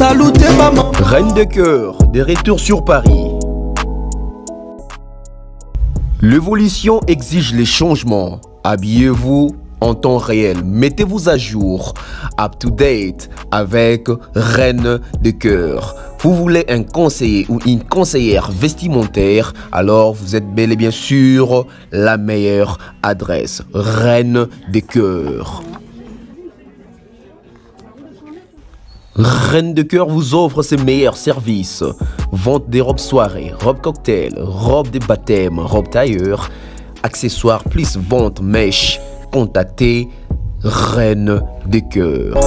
Reine de cœur, de retour sur Paris. L'évolution exige les changements. Habillez-vous en temps réel. Mettez-vous à jour, up to date, avec Reine de cœur. Vous voulez un conseiller ou une conseillère vestimentaire, alors vous êtes bel et bien sûr la meilleure adresse. Reine de cœur. Reine de cœur vous offre ses meilleurs services. Vente des robes soirées, robes cocktail, robes de baptême, robes tailleur, accessoires plus vente mèche. Contactez Reine de cœur.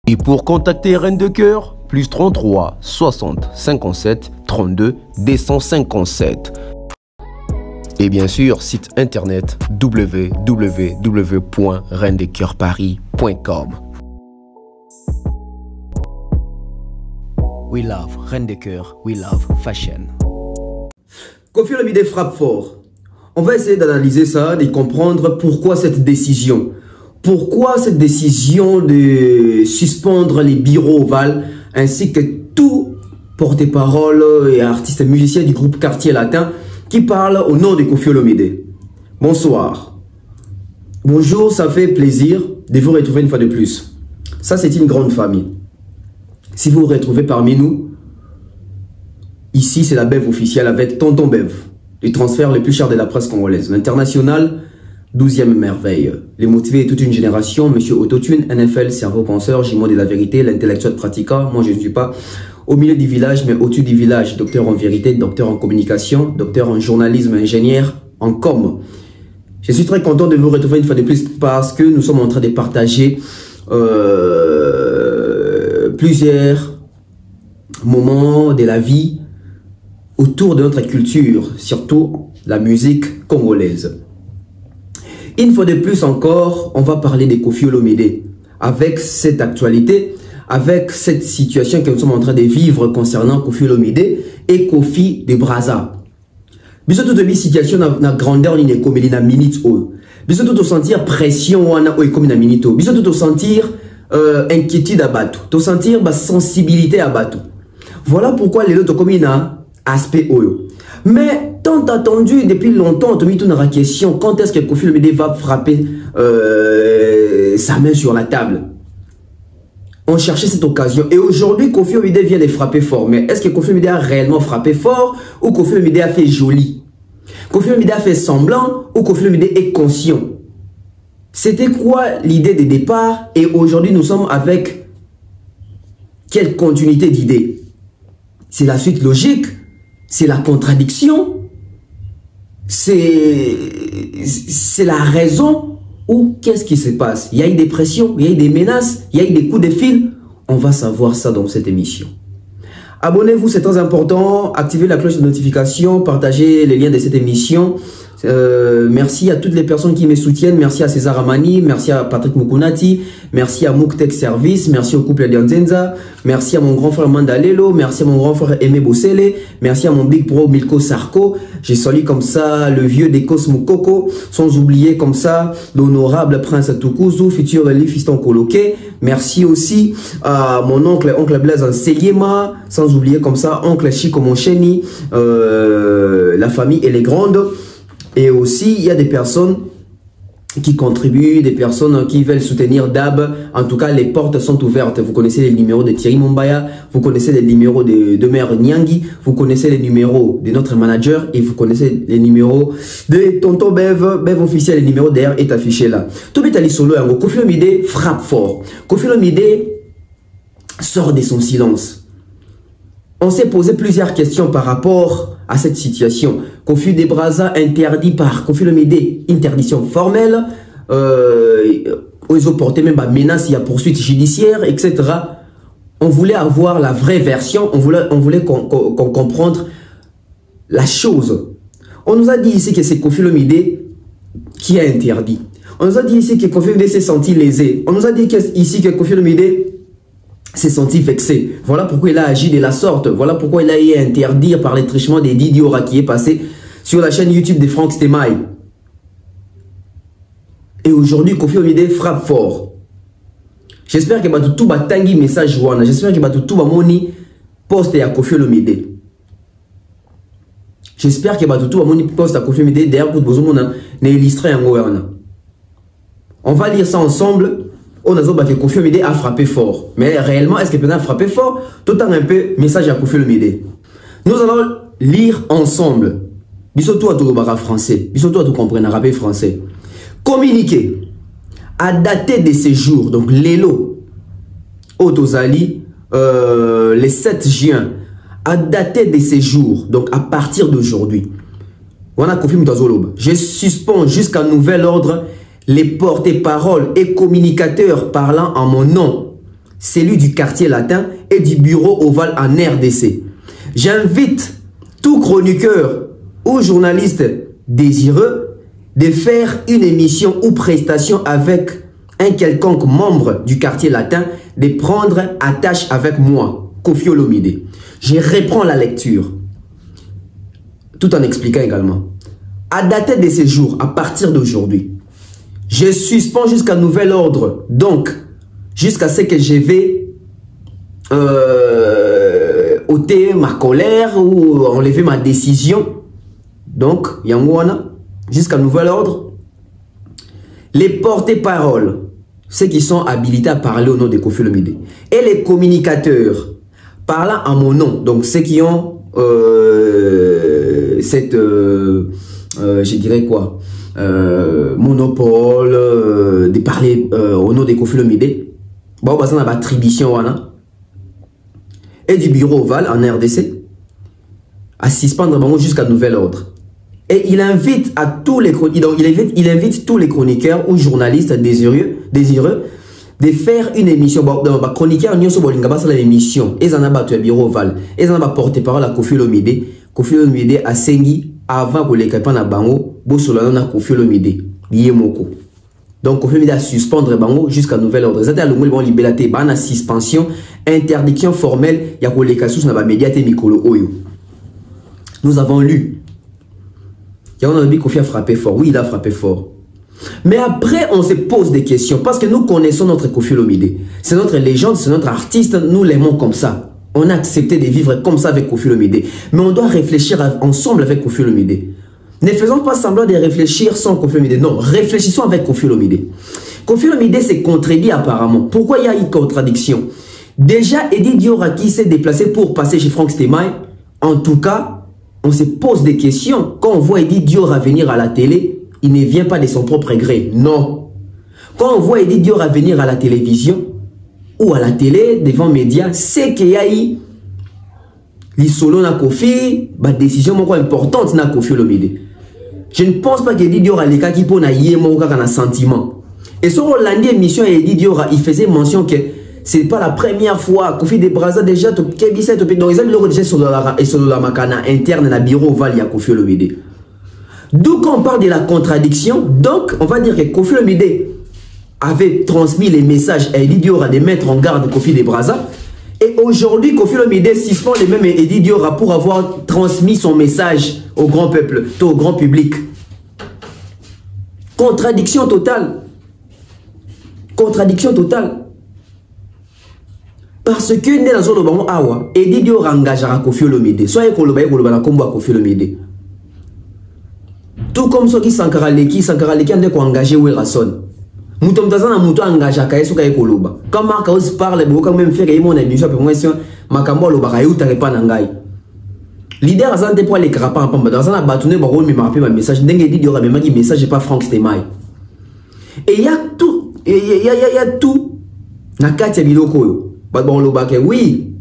Et pour contacter Reine de cœur, plus 33 60 57 32 257. Et bien sûr, site internet www.reinedecoeurparis.com. We love Reine de cœur, we love fashion. Koffi Olomide frappe fort. On va essayer d'analyser ça, de comprendre pourquoi cette décision. Pourquoi cette décision de suspendre les bureaux ovales ainsi que tout porte-parole et artiste musicien du groupe Quartier Latin qui parle au nom de Koffi Olomide. Bonsoir. Bonjour, ça fait plaisir de vous retrouver une fois de plus. Ça, c'est une grande famille. Si vous vous retrouvez parmi nous, ici, c'est la Bev officielle avec Tonton Bev, le transfert le plus cher de la presse congolaise. L'international, 12e merveille. Les motivés de toute une génération, Monsieur Autotune, NFL, cerveau penseur, jumeau de la vérité, l'intellectuel pratiquant. Moi, je ne suis pas au milieu du village, mais au-dessus du village. Docteur en vérité, docteur en communication, docteur en journalisme, ingénieur en com. Je suis très content de vous retrouver une fois de plus parce que nous sommes en train de partager plusieurs moments de la vie autour de notre culture, surtout la musique congolaise. Une fois de plus encore, on va parler de Koffi Olomide avec cette actualité, avec cette situation que nous sommes en train de vivre concernant Koffi Olomide et Kofi de Brazza. Biso toute une situation na grandeur ni nekomeli na minute o. Biso tout sentir pression wana o ekomi na minute o. Biso tout sentir inquiétude à bateau, to sentir ba sensibilité à bateau. Voilà pourquoi les autres comme na aspect oyo. Mais tant attendu depuis longtemps, on te met une question, quand est-ce que Koffi Olomide va frapper sa main sur la table? On cherchait cette occasion et aujourd'hui Koffi Olomide vient de frapper fort. Mais est-ce que Koffi Olomide a réellement frappé fort ou Koffi Olomide a fait joli? Koffi Olomide a fait semblant ou Koffi Olomide est conscient? C'était quoi l'idée de départ et aujourd'hui nous sommes avec quelle continuité d'idées? C'est la suite logique? C'est la contradiction? C'est la raison? Ou qu'est-ce qui se passe? Il y a eu des pressions, il y a eu des menaces, il y a eu des coups de fil. On va savoir ça dans cette émission. Abonnez-vous, c'est très important. Activez la cloche de notification, partagez les liens de cette émission. Merci à toutes les personnes qui me soutiennent. Merci à César Amani, merci à Patrick Mukunati, merci à Mouktek Service, merci au couple d'Anzenza, merci à mon grand frère Mandalelo, merci à mon grand frère Aimé Bossele, merci à mon big bro Milko Sarko. J'ai salué comme ça le vieux d'Ekos Moukoko, sans oublier comme ça l'honorable prince Tukuzu, futur fiston Koloké. Merci aussi à mon oncle Blaise Nseliema, sans oublier comme ça oncle Chico Moncheni, la famille elle est grande. Et aussi, il y a des personnes qui contribuent, des personnes qui veulent soutenir DAB. En tout cas, les portes sont ouvertes. Vous connaissez les numéros de Thierry Mombaya, vous connaissez les numéros de Mère Nyangi, vous connaissez les numéros de notre manager et vous connaissez les numéros de Tonton Bev, Bev officiel, les numéros d'air est affiché là. Tout est allé solo, Koffi Olomide frappe fort. Koffi Olomide sort de son silence. On s'est posé plusieurs questions par rapport à cette situation. Koffi de Brazza interdit par Koffi Olomide, interdiction formelle, ils ont porté même menace, il y a poursuite judiciaire, etc. On voulait avoir la vraie version, on voulait qu'on comprenne la chose. On nous a dit ici que c'est Koffi Olomide qui a interdit. On nous a dit ici que Koffi Olomide s'est senti lésé. On nous a dit ici que Koffi Olomide s'est senti vexé. Voilà pourquoi il a agi de la sorte. Voilà pourquoi il a été interdit par les trichements des Didi Ora qui est passé sur la chaîne YouTube de Franck Stemai. Et aujourd'hui, Koffi Olomide frappe fort. J'espère que tout va tangi message wana. J'espère que tout va moni poste à Koffi Olomide. J'espère que tout va moni poste à Koffi Olomide. D'ailleurs, pour besoin de illustrer un wana. On va lire ça ensemble. On a dit que Koffi Olomide a frappé fort. Mais réellement, est-ce que peut-être a frappé fort? Tout un peu message à Koffi Olomide. Nous allons lire ensemble. Bisous à tout le français. Bisous à tout comprendre arabe français. Communiqué à dater de ces jours, donc l'élo Otozali, le 7 juin, à dater de ces jours, donc à partir d'aujourd'hui. On a confirmé je suspends jusqu'à nouvel ordre les porte-paroles et communicateurs parlant en mon nom, celui du quartier latin et du bureau ovale en RDC. J'invite tout chroniqueur ou journaliste désireux de faire une émission ou prestation avec un quelconque membre du quartier latin, de prendre attache avec moi, Koffi Olomide. Je reprends la lecture, tout en expliquant également. À dater de ces jours, à partir d'aujourd'hui, je suspends jusqu'à nouvel ordre, donc jusqu'à ce que je vais ôter ma colère ou enlever ma décision. Donc, Yangwana, jusqu'à nouvel ordre, les porte-paroles, ceux qui sont habilités à parler au nom de Koffi Olomide, et les communicateurs parlant en mon nom, donc ceux qui ont cette, je dirais quoi, monopole de parler au nom de Koffi Olomide, bon, bah, ça n'a pas attribution, et du bureau ovale en RDC, à suspendre jusqu'à nouvel ordre. Et il invite à tous les il invite tous les chroniqueurs ou journalistes désireux de faire une émission. Bon, chroniqueurs nous sommes dans l'émission. Ils en ont un bureau ovale. Ils en ont porté-parole à Koffi Olomide. Koffi Olomide a sengi avant que les capans à bango bosolana na Koffi Olomide. Yemoko. Donc Koffi Olomide a suspendre bango jusqu'à nouvel ordre. C'est à l'omul bon libératé ban suspension interdiction formelle ya ko les kasus na ba médiaté mikolo oyo. Nous avons lu. On a dit Koffi a frappé fort. Oui, il a frappé fort. Mais après, on se pose des questions. Parce que nous connaissons notre Koffi Olomide. C'est notre légende, c'est notre artiste. Nous l'aimons comme ça. On a accepté de vivre comme ça avec Koffi Olomide. Mais on doit réfléchir ensemble avec Koffi Olomide. Ne faisons pas semblant de réfléchir sans Koffi Olomide. Non, réfléchissons avec Koffi Olomide. Koffi Olomide s'est contredit apparemment. Pourquoi il y a une contradiction? Déjà, Eddie Diora qui s'est déplacé pour passer chez Franck Stemai, en tout cas, on se pose des questions. Quand on voit Eddie Diora venir à la télé, il ne vient pas de son propre gré. Non. Quand on voit Eddie Diora venir à la télévision ou à la télé, devant les médias, c'est qu'il y a eu les solos na Koffi, ma décision importante na Koffi Olomide. Je ne pense pas qu'Eddie Diora les cas qui pour na yémo ou un sentiment. Et sur l'année émission Eddie Diora, il faisait mention que c'est pas la première fois Koffi de Braza déjà donc ils ont déjà sur la makana interne na bureau ovale ya Koffi Olomide. D'où quand on parle de la contradiction, donc on va dire que Koffi Olomide avait transmis les messages à Eddie Diora de mettre en garde Koffi de Braza, et aujourd'hui Koffi Olomide siffle les mêmes Eddie Diora pour avoir transmis son message au grand peuple, au grand public. Contradiction totale. Contradiction totale. Parce que nous avons Eddie Diora engagé à Koffi Olomide. Soit Koffi Olomide. Tout comme ceux qui Sankara Leki ont engagé Werason. Nous avons engagé à Kaesu Koloba. Quand Marc Haus parle, il faut même faire une émission pour moi. Makambo Loba Kayu Tarepa Nangai. Leader Azante pour les Karapa en Pamba. Dans un bâtonnet, il m'a rappelé un message. Eddie Diora m'a dit message, pas Franck Stemai. Et il y a tout. Il y a tout. Nakatia Biloko. Bon, oui,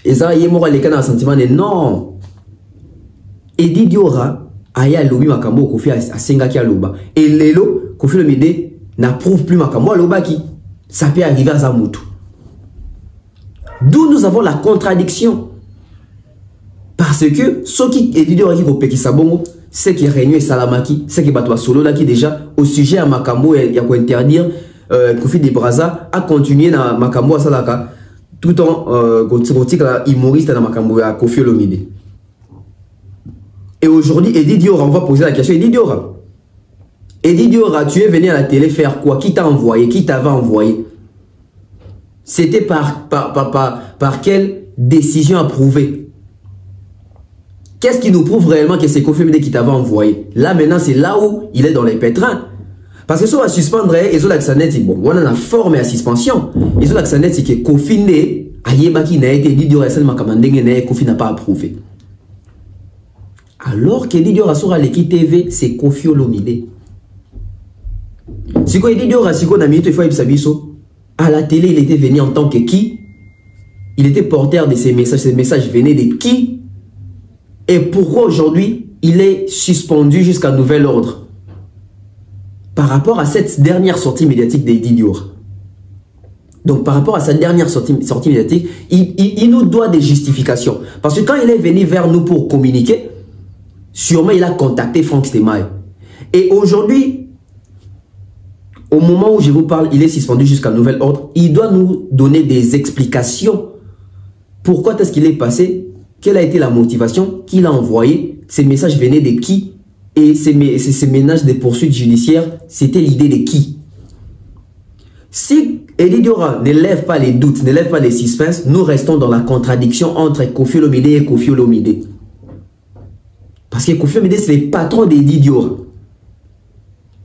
et ça y est mort les canards sentiment non. Eddie Diora aya lobi makambo Koffi a sengaki a loba et lelo Koffi Olomide n'approuve plus makambo loba qui ça peut arriver à Zamutu. D'où nous avons la contradiction parce que ce qui Eddie Diora qui kopeki sabongo c'est qui réunion et salamaki c'est qui batwa solo là qui déjà au sujet à makambo il y a quoi interdire Koffi de Braza a continué dans makambo salaka tout en humoriste dans makambo à Koffi Olomide. Et aujourd'hui, Eddie Diora, on va poser la question. Eddie Diora, tu es venu à la télé faire quoi? Qui t'a envoyé? Qui t'avait envoyé? C'était par quelle décision approuvée? Qu'est-ce qui nous prouve réellement que c'est Kofi Olomide qui t'avait envoyé? Là, maintenant, c'est là où il est dans les pétrins. Parce que si on va suspendre, ils ont l'accent, bon, on a forme à suspension. Ils ont l'accent, c'est que Kofi Olomide, Ayebaki n'a été dit Diora, Kofi n'a pas approuvé. Alors que Diora sur l'équipe TV, c'est Kofi Olomide. Si quoi Diora, si quoi n'a mis il faut Sabiso, à la télé, il était venu en tant que qui? Il était porteur de ces messages. Ces messages venaient de qui? Et pourquoi aujourd'hui, il est suspendu jusqu'à nouvel ordre? Par rapport à cette dernière sortie médiatique d'Eddie Diora. Donc, par rapport à sa dernière sortie médiatique, il nous doit des justifications. Parce que quand il est venu vers nous pour communiquer, sûrement il a contacté Franck Stemaille. Et aujourd'hui, au moment où je vous parle, il est suspendu jusqu'à nouvel ordre. Il doit nous donner des explications. Pourquoi est-ce qu'il est passé? Quelle a été la motivation qu'il a envoyé? Ces messages venaient de qui? Et ces ménages de poursuites judiciaires, c'était l'idée de qui? Si Eddie Diora ne lève pas les doutes, ne lève pas les suspens, nous restons dans la contradiction entre Kofi Olomide et Kofi Olomide. Parce que Kofi Olomide, c'est le patron d'Eddie Diora.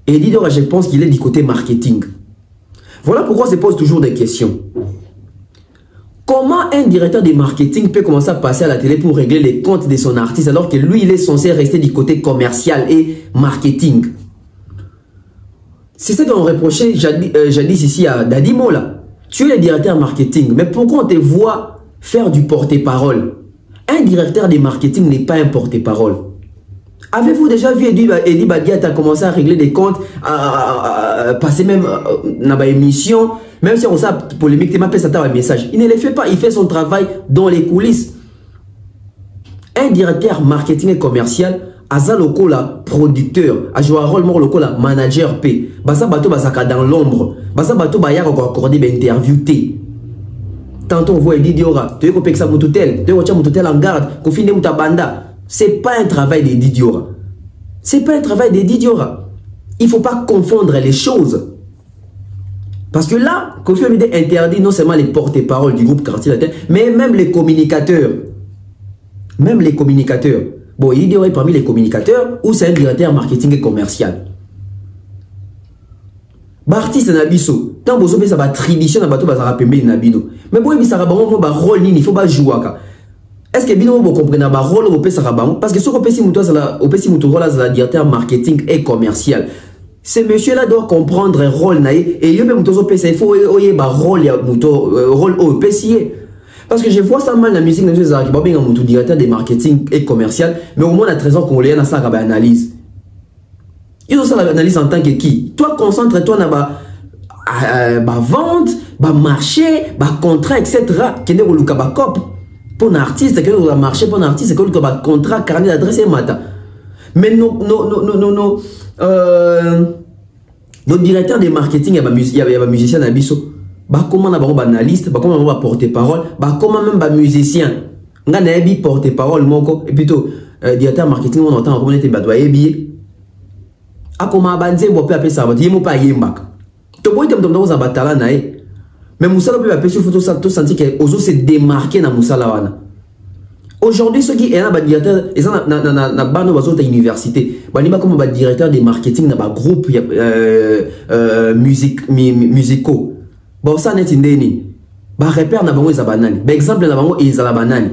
Eddie Diora, je pense qu'il est du côté marketing. Voilà pourquoi on se pose toujours des questions. Comment un directeur de marketing peut commencer à passer à la télé pour régler les comptes de son artiste alors que lui, il est censé rester du côté commercial et marketing? C'est ça qu'on reprochait jadis ici à Daddy Mola. Tu es le directeur marketing, mais pourquoi on te voit faire du porte-parole? Un directeur de marketing n'est pas un porte-parole. Avez-vous déjà vu Eddie Badiat a commencé à régler des comptes, à passer même dans l'émission, même si on sait polémique, tu m'appelles ça un message. Il ne le fait pas, il fait son travail dans les coulisses. Un directeur marketing et commercial, Aza Lokola, producteur, a joué un rôle mort Lokola, manager P. Basa Bato Basaka dans l'ombre. Basa Bato Bayar encore accordé d'interview T. Tantôt on voit Eddie Diora, tu es coupé que ça moutotel, tu es coupé moutotel en garde, qu'on finit banda. C'est pas un travail d'Eddie Diora. C'est pas un travail d'Eddie Diora. Il faut pas confondre les choses. Parce que là, Kofi Olomide interdit non seulement les porte-paroles du groupe Quartier Latin, mais même les communicateurs. Même les communicateurs. Bon, Eddie Diora est parmi les communicateurs ou c'est un directeur marketing et commercial. Artiste Nabiso, tant que ça va tradition na bato bazara pembe Nabino. Mais bon, il ça va bon ba rôle ni il faut pas jouer. Est-ce que Bino vous comprenez ba rôle au pesa rabang parce que ce qu'on peut si muto ça au pesi muto rôle là directeur marketing et commercial. Ce monsieur là doit comprendre le rôle naïe et il même muto pesa il faut oyer ba rôle ya muto rôle au pesier. Parce que je vois ça mal la musique dans les arts qui va bien muto directeur de marketing et commercial mais au moins la trésor congolais na ça ka ba analyse. Ils ont ça l'analyse en tant que qui? Toi, concentre-toi dans la vente, le marché, le contrat, etc. Qui est le cas cop pour un artiste, qui est le marché pour un artiste, qui est le contrat, carnet d'adresse et matin. Mais nos directeurs de marketing, il y a un musicien à Bisso. Comment on a un analyste, comment on a porte-parole, comment même un musicien. On a un porte-parole, et plutôt, directeur marketing, on entend en communauté, a comment abanze mo peut appeler ça il mo pas yembak to boy tem dans za batala nae mais musala peut appeler sur photo ça tout senti que ozo se démarquer na musala wana aujourd'hui ceux qui est na directeur ils na bano bazo ta université bani ba comme ba directeur de marketing na ba groupe musicaux bon ça net ndeni ba repère na bango za banani ba exemple na bango ezala banani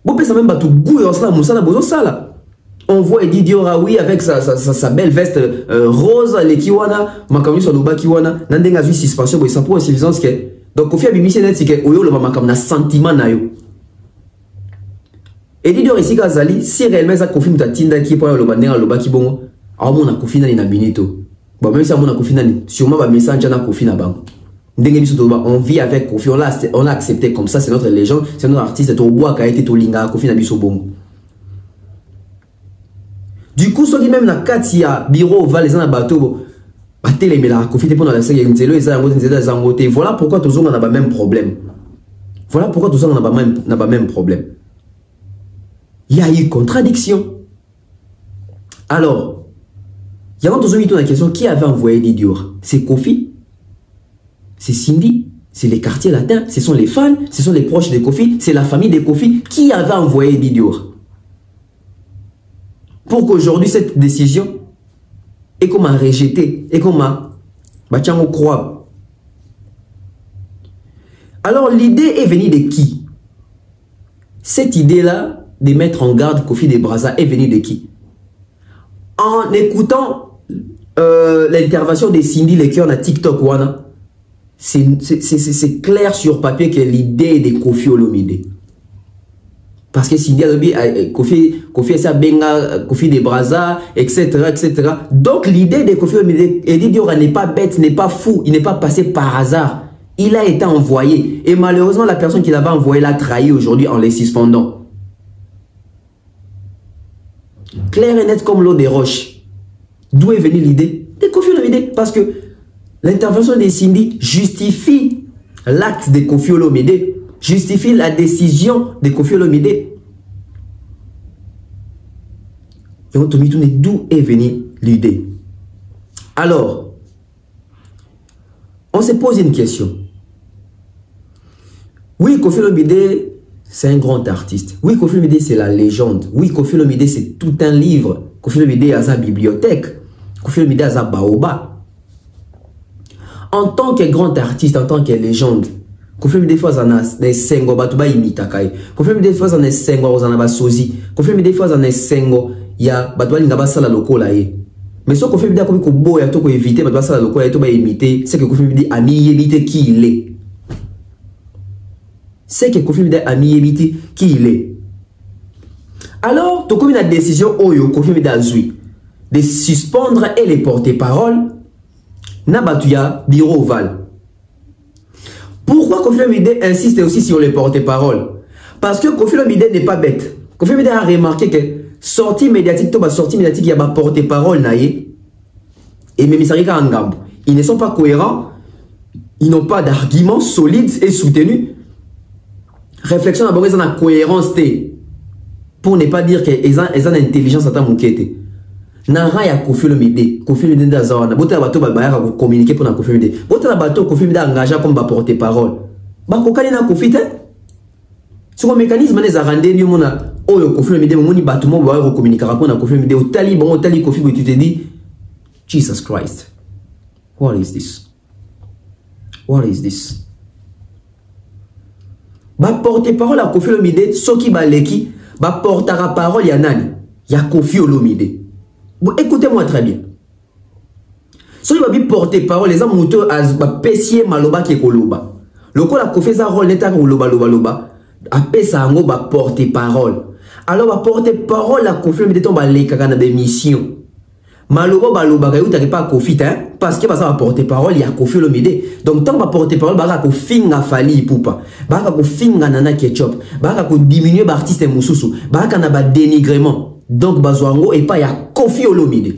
bo pesa même ba tout goût et ça musala bozo sala. On voit Eddie Diora, oui, avec sa belle veste rose, les kiwana, makamu sur l'oba kiwana, n'endenga vu suspension, mais ça pour insuffisance que. Donc, Kofi a mis net, c'est que oyo le makam na sentiment na yo. Eddie Diora ici Kazali, si réellement ça Kofi mutatinda qui pour le bandera l'oba ki bongo, a mon a Kofi na minito. Bon, même si a mon a Kofi na sûrement ba message na Kofi na bang. On vit avec Kofi, on l'a accepté comme ça, c'est notre légende, c'est notre artiste, c'est au bois qui a été tolinga, Kofi na biso bongo. Du coup, ceux qui même na katia bureau va les gens à bateau, batele mais la Kofi pendant la série nzelo et ça zangote. Voilà pourquoi tous on a pas même problème. Voilà pourquoi tous on a pas même problème. Il y a eu contradiction. Alors, il y a toujours la question, qui avait envoyé Didior? C'est Kofi? C'est Cindy? C'est les quartiers latins? Ce sont les fans? Ce sont les proches de Kofi? C'est la famille de Kofi? Qui avait envoyé Didior? Pour qu'aujourd'hui, cette décision est comme à rejeter, et comme à croire. Alors, l'idée est venue de qui? Cette idée-là, de mettre en garde Kofi de Brazza, est venue de qui? En écoutant l'intervention de Cindy Lecoeur dans TikTok, c'est clair sur papier que l'idée est de Kofi Olomide. Parce que Cindy a dit Kofi esa benga Kofi de Brazza, etc., etc. Donc l'idée de Kofi Olomide, Eddie Diora n'est pas bête, n'est pas fou, il n'est pas passé par hasard. Il a été envoyé. Et malheureusement, la personne qui l'avait envoyé l'a trahi aujourd'hui en les suspendant. Clair et net comme l'eau des roches. D'où est venue l'idée de Kofi Olomide? Parce que l'intervention de Cindy justifie l'acte de Kofi Olomide, justifie la décision de Kofi Olomide. Et on te dit d'où est venue l'idée. Alors, on se pose une question. Oui, Kofi Olomide, c'est un grand artiste. Oui, Kofi Olomide, c'est la légende. Oui, Kofi Olomide, c'est tout un livre. Kofi Olomide a sa bibliothèque. Kofi Olomide a sa baoba. En tant que grand artiste, en tant que légende, Kofi Olomide fois en a des sengo batuba imitakai. Kofi Olomide fois en a sengo ozana basozi. Kofi Olomide fois en a sengo ya batuba linga basala lokola ye. Mais ce que Kofi Olomide a comme boya to ko éviter batuba sala lokola ye to ba imiter, c'est que Kofi Olomide a mis éviter qui il est. C'est que Kofi Olomide a mis éviter qui il est. Alors, tu as comme une décision Oyo Kofi Olomide a zui de suspendre et les porte-parole Nabatuya bureau Oval. Pourquoi Kofi Olomide insiste aussi sur les porte-parole? Parce que Kofi Olomide n'est pas bête. Kofi Olomide a remarqué que sortie médiatique, il y a des porte-parole et même ils ne sont pas cohérents, ils n'ont pas d'arguments solides et soutenus. Réflexion d'abord, ils ont la cohérence pour ne pas dire qu'ils ont l'intelligence à ta mouquette. Nara ya Kofi Olomide, Kofi Olomide d'azawana, bota bato ba communiquer pour na Kofi Olomide. Bota bato Kofi Olomide engagé comme porte-parole. Ba kokali na Kofi te. Sur le mécanisme des arrandés ni mona oyo Kofi Olomide moni bato mo ba communiquer pour na Kofi Olomide otali bon otali Kofi tu te dis Jesus Christ. What is this? What is this? Ba porte-parole à Kofi Olomide soki ba leki ba portera parole ya nani? Ya Kofi Olomide. Bon, écoutez-moi très bien. Si vous avez porté parole, les hommes mouteux à pessier maloba qui est koloba. Le coup la Kofi sa rôle n'est pas loba. A pesa ango ba porter parole. Alors ba porter parole la Kofi Olomide tombe les kakana des missions. Maloba baloba kayo t'arrives pas à Kofi parce que ça va porter parole il y a Kofi Olomide. Donc tant va porter parole ba ko finga fali poupa. Ba ko finga nana ketchup. Ba ko diminuer ba artiste mususu. Ba kana ba dénigrement. Donc, Bazouango et pas ya Kofi Olomide.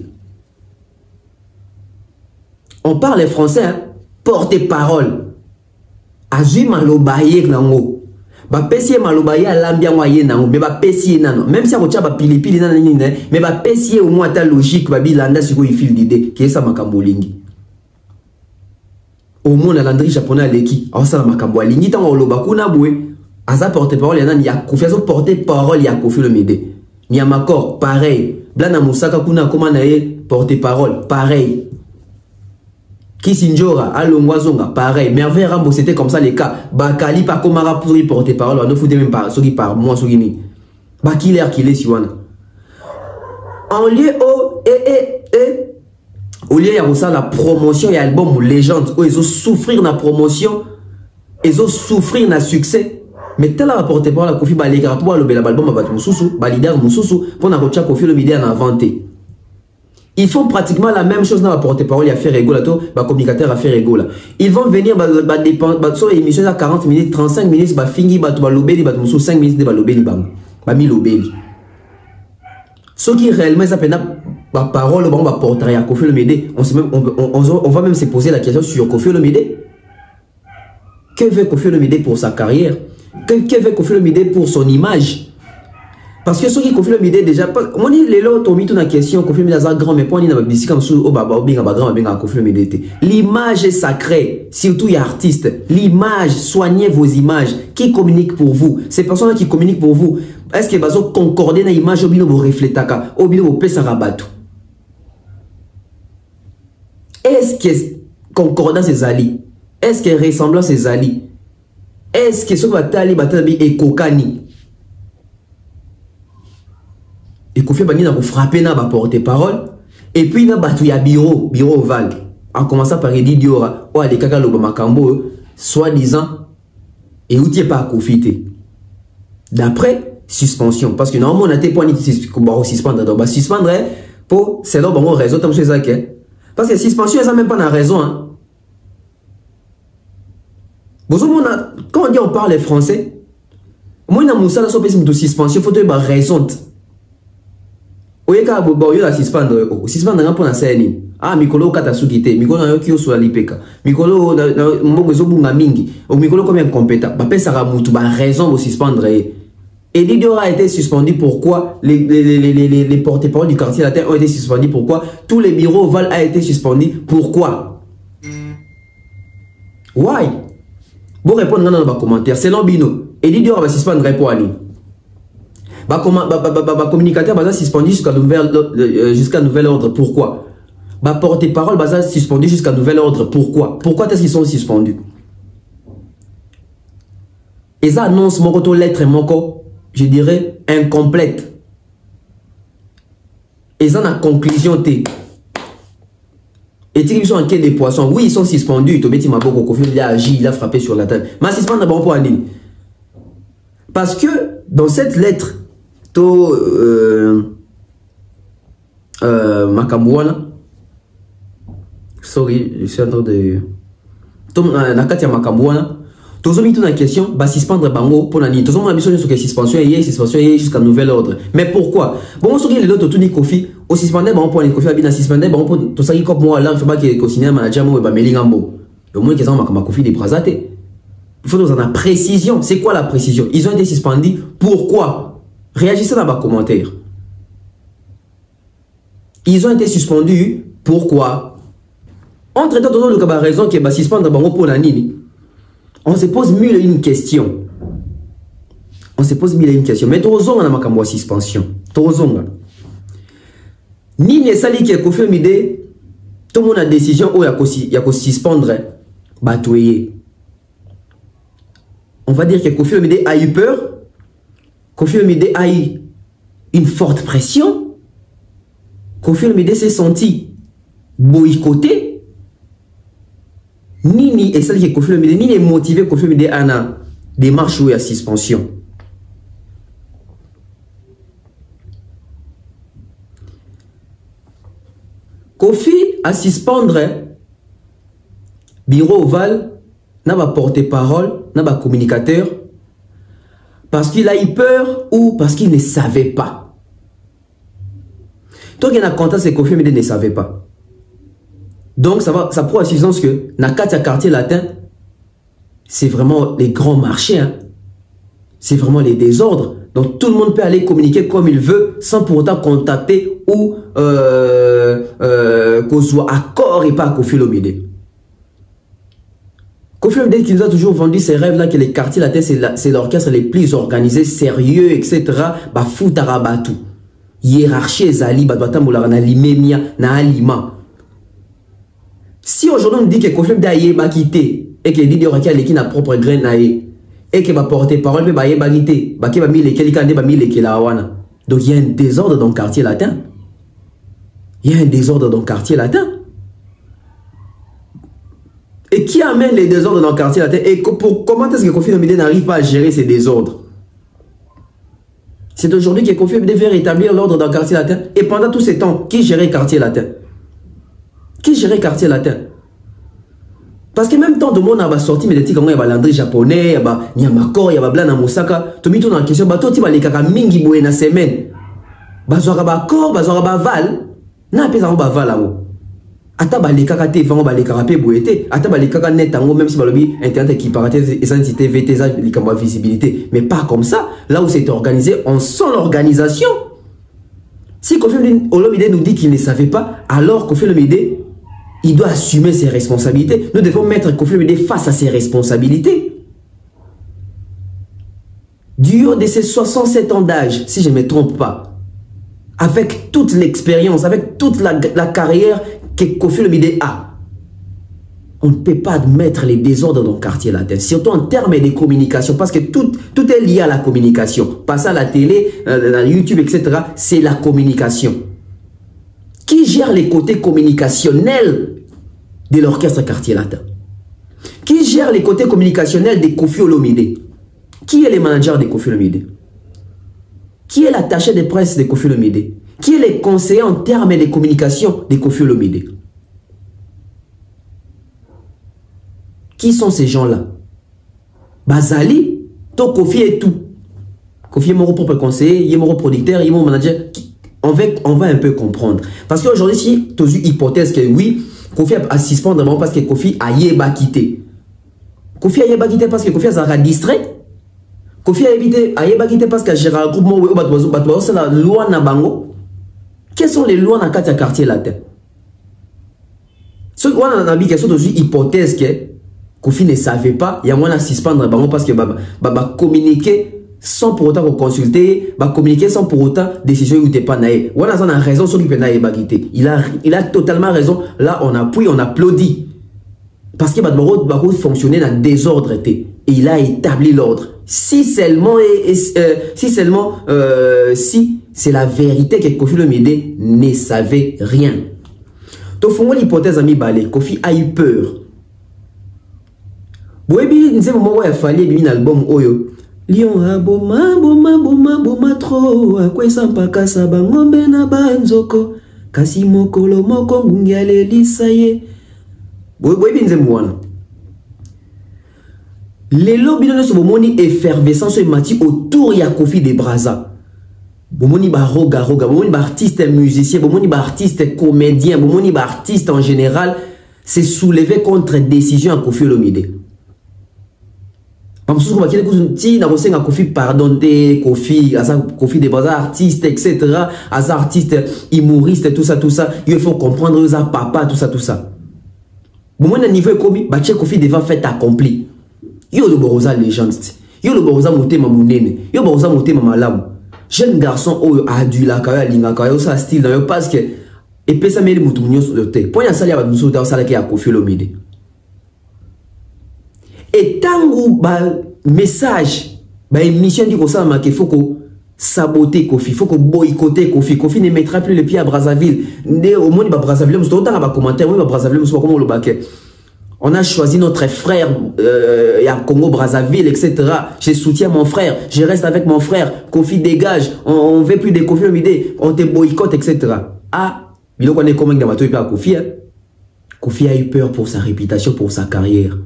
On parle français, hein? Porte-parole. Azui malobaye nango. Ba pesier malobaye alambia moyen nango. Mais ba pesier nano. Même si on tient ba pili nanani, mais ba pesier au moins ta logique, ba bilanda siko il file d'idée. Qui est ça makambolingi. Au moins la landry japonais leki. Alors ça makambolingi. Tant on loba kuna boué. Aza porte-parole yana ya Kofi. Azo porte-parole ya Kofi Olomide. Niamakor, pareil. Blana Moussaka Kuna Komanae, porte-parole, pareil. Kisinjora, Alongwazonga, pareil. Merveille Rambo, c'était comme ça les cas. Bakali, par Komara, pour y porte-parole, on ne foutait même pas, celui par moi, celui ni. Bakiller, qu'il est, Siwana. En lieu au lieu, il y a ça la promotion, il y a l'album Légende, où ils ont souffrir la promotion, ils ont souffrir le succès. Mais tel a porté par la Kofi Balégra pour le album à Batmoussou, Balider Moussou, pour la Kofi Olomide en inventé. Ils font pratiquement la même chose dans la porte-parole à faire égaux, là, communicateur à faire égaux. Ils vont venir, sur l'émission à 40 minutes, 35 minutes, fingi, lobeli, Batmoussou, 5 minutes de lobeli, mi lobeli. Ce qui réellement s'appelle la parole, on va porter à Kofi Olomide, on va même se poser la question sur Kofi Olomide. Que veut Kofi Olomide pour sa carrière? Que veut Kofi Olomide pour son image? Parce que ceux qui confient l'idée déjà, moi ni les lots ont mis toute la question, confient l'idée à grand, mais pas ni n'a pas dit comme ça, au baba, au bien, grand, bien, confient l'idée. L'image est sacrée, surtout les artistes. L'image, soignez vos images. Qui communique pour vous? Ces personnes qui communiquent pour vous, est-ce que vous concordez dans l'image, ou bien vous reflétez, ou bien vous pèsez un rabat? Est-ce que concordance ses alliés? Est-ce que ressemblance ses alliés? Est-ce que ce que vous est kokani? Et qu'on fait bani na frapper na ba porte-parole et puis na batu ya bureau oval en commençant par Eddie Diora ou les kaka loba makambo soi-disant et où t'es pas confité d'après suspension parce que normalement on a été point ni suspendre donc suspendre pour c'est là bon raison comme c'est ça parce que suspension ça même pas na raison hein. Quand on dit on parle français moi na musala so pesi de suspension faut te ba raison. Oyeka bobo yo la suspendre pour na scène. Ah mikolo kata sukite, mikolo yo ki osula lipeka. Mikolo mbongo zo bunga mingi. O mikolo comme incompétent. Ba pesa ra mutu ba raison de suspendre. Et Didier a été suspendu pourquoi les porte-parole du quartier latin ont été suspendus pourquoi tous les bureaux Val a été suspendu pourquoi? Why? Vous répondre dans le commentaire, c'est l'ambino. Et Didier va suspendre pour aller. Communicateur va suspendu jusqu'à nouvel ordre. Pourquoi? Porte-parole va suspendu jusqu'à nouvel ordre. Pourquoi? Pourquoi est-ce qu'ils sont suspendus? Et ça annonce mon retour lettre moko, je dirais incomplète. Et ça la conclusion t. Et ils sont en quai des poissons. Oui, ils sont suspendus. Tobeti Maboko Kofi il a agi, il a frappé sur la tête. Mais suspendre d'abord pour aller. Parce que dans cette lettre to Makambouana, sorry, je suis en train de Nakatia Makambouana, tous ont mis toute la question, bah suspendre bango pour l'année. Tous ont mis sur que suspension et jusqu'à nouvel ordre. Mais pourquoi? Bon, on les autres tout ni Kofi, au suspendre bango pour les Kofi abina suspendre bango pour tout ça qui comme moi là, faut pas que le manager moi ba melingambo. Au moins qu'ils ont ma Kofi des brasaté. Il faut nous en avoir précision. C'est quoi la précision? Ils ont été suspendus. Pourquoi? Réagissez dans vos commentaires. Ils ont été suspendus. Pourquoi? Entre temps, nous avons raison qui est suspendre pour la nini. On se pose mille et une questions. On se pose mille et une questions. Mais tout le monde a une suspension. Tout le monde. Ni ne sali qui est confirmé. Tout le monde a décision où il y a suspendre. Batouiller. On va dire que Kofi Olomide a eu peur. Kofi Olomide a eu une forte pression. Kofi Olomide s'est senti boycotté. Ni et celle qui est Kofi Olomide, ni est motivé Kofi Olomide à une démarche ou à suspension. Kofi a suspendre bureau Oval. N'a pas porte-parole, n'a pas communicateur, parce qu'il a eu peur ou parce qu'il ne savait pas. Donc il y a un contact, c'est Kofi Olomide ne savait pas. Donc ça prouve à suffisance que Nakatia quartier latin, c'est vraiment les grands marchés, hein. C'est vraiment les désordres. Donc tout le monde peut aller communiquer comme il veut sans pour autant contacter ou qu'on soit accord et pas Kofi Olomide. Kofi Olomide qui nous a toujours vendu ces rêves-là que les quartiers latins, c'est l'orchestre les plus organisés, sérieux, etc. Bah, foutarabatu. Hiérarchie ezali, bah, doit na limemia, na alima. Si aujourd'hui on dit que Kofi Olomide a yeba quitté, et que Didier Oraki a l'équipe na propre graine na et que va porter parole, bah, yeba quitté, bah, qui va mis les quelqu'un, bah, mis les kelawana. Donc, il y a un désordre dans le quartier latin. Il y a un désordre dans le quartier latin. Et qui amène les désordres dans le quartier latin? Et comment est-ce que Kofi Olomide n'arrive pas à gérer ces désordres? C'est aujourd'hui que Kofi Olomide veut rétablir l'ordre dans le quartier latin. Et pendant tous ces temps, qui gérait le quartier latin? Qui gérait le quartier latin? Parce que même temps, tout le monde a sorti, mais il y a l'André japonais, il y a Makor, il y a Blana Moussaka. Tout le monde a une question, tout le monde a mingi boue na semaine. Bazouara Bakor, Bazouara Baval, n'a pas de Baval là-haut. ata balekaka te vango balekaka pe boyete ata balekaka net tango même si balobi internet qui paraît et ça entité VT ça likambo visibilité mais pas comme ça là où c'est organisé on sent l'organisation. Si Koffi Olomide nous dit qu'il ne savait pas alors Koffi Olomide il doit assumer ses responsabilités. Nous devons mettre Koffi Olomide face à ses responsabilités. Du haut de ses 67 ans d'âge, si je ne me trompe pas, avec toute l'expérience, avec toute la carrière que Koffi Olomide a, on ne peut pas admettre les désordres dans le quartier latin, surtout en termes de communication, parce que tout est lié à la communication. Passer à la télé, à YouTube, etc., c'est la communication. Qui gère les côtés communicationnels de l'orchestre quartier latin? Qui gère les côtés communicationnels de Koffi Olomide? Qui est le manager de Koffi Olomide? Qui est l'attaché de presse de Koffi Olomide? Qui est le conseiller en termes de communication de Koffi Olomide? Qui sont ces gens-là? Bazali, to Koffi et tout. Koffi est mon propre conseiller, il est mon producteur, il est mon manager. On va un peu comprendre. Parce qu'aujourd'hui, si tu as une hypothèse que oui, Koffi a suspendre parce que Koffi a yéba quitté. Koffi a yéba quitté parce que Koffi a distrait. Koffi a yéba quitté parce que j'ai un groupement c'est la loi na bango. Quelles sont les lois dans le quartier latin? Ce qu'on a dit que c'est une hypothèse que Koffi ne savait pas, il y a moins à suspendre parce que va communiquer sans pour autant consulter, va communiquer sans pour autant décision où t'es pas naïf. On a raison sur lui il a totalement raison. Là on appuie, on applaudit parce que va fonctionner dans le désordre et il a établi l'ordre. Si seulement si c'est la vérité que Koffi Olomide ne savait rien. Donc faut l'hypothèse ami Balé, Koffi a eu peur. Boebi nze moment où il fallait bien album oyo Lion a boma trop akwesa mpaka saba ngombe na banzoko kasi mokolo moko ngungiale lisaye boebi nze mwana lelo bino so bomoni effervescence et mati autour ya Koffi de Braza bomoni ba roga bomoni ba artiste musicien bomoni ba artiste comédien bomoni ba artiste en général s'est soulevé contre décision à Koffi Olomide. Koffi pardonné, Koffi de Braza artiste, etc. Artiste, humoriste, tout ça. Il faut comprendre ça, papa, tout ça. Bon, moi, niveau économique, Koffi devant fait accompli. Yo le borosa légende. Yo le borosa monté ma mounene. Yo borosa monté ma malam. Jeune garçon, oh, adula, kaya, linga, kaya, ça style, parce que, et puis ça m'a dit, moutounio sur le thé. Point à ça, il y a nous autres, ça, qui a Koffi Olomide. Et tant que message, émission dit qu'il faut saboter Koffi, il faut boycotter Koffi. Koffi ne mettra plus les pieds à Brazzaville. Au moins, Brazzaville, on a choisi notre frère à Congo Brazzaville, etc. Je soutiens mon frère, je reste avec mon frère. Koffi dégage, on ne veut plus de Koffi Olomide, on te boycotte, etc. Ah, il y a comment Koffi. Koffi a eu peur pour sa réputation, pour sa carrière.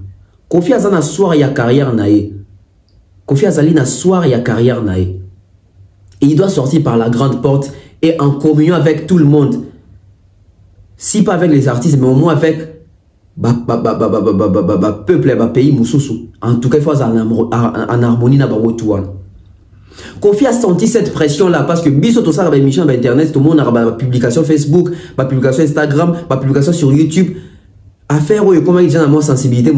Koffi a na soir ya carrière nae. Koffi a na soir ya carrière nae. Et il doit sortir par la grande porte et en communion avec tout le monde. Si pas avec les artistes, mais au moins avec peuple, pays Moussoussou. En tout cas, il faut en harmonie na bango. Koffi a senti cette pression là parce que biso tout ça émission internet, tout le monde a publication Facebook, publication Instagram, publication sur YouTube. Affaire où comment il y a une sensibilité